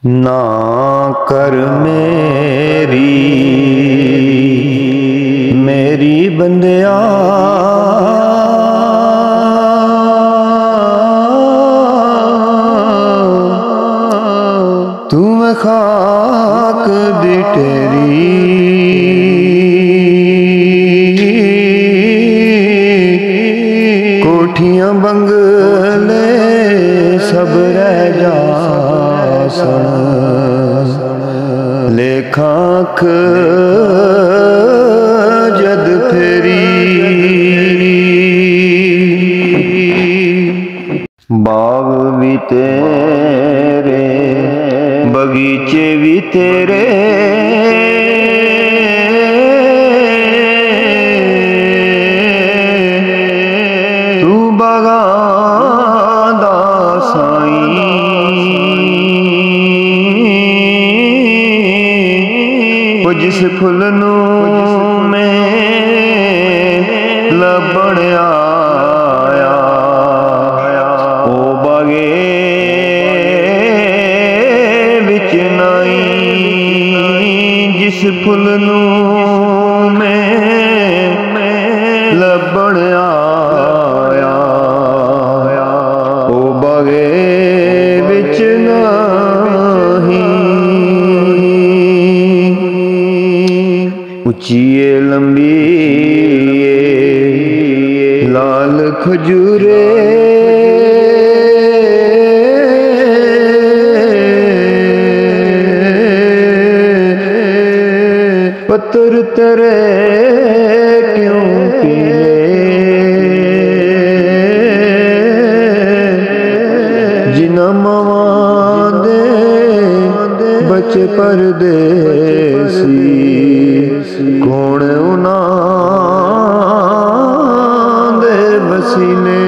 ना कर मेरी बंदिया तू मैं खाक दी टेरी कोठियां बंगले सब रह जा लेखा अख जद फेरी बाग भी तेरे बगीचे भी तेरे तू बागां दा साईं जिस फुल नू मैं लभण आया ओ बागे विच नाई जिस फुल नू मैं लभण आया ओ बागे विच नाही उचिए लंबी लाल खजूरे पत्थर तेरे क्यों पीले जिन्ना मावा दे बच्चे परदेसी कौन उन्हां दे वसीले।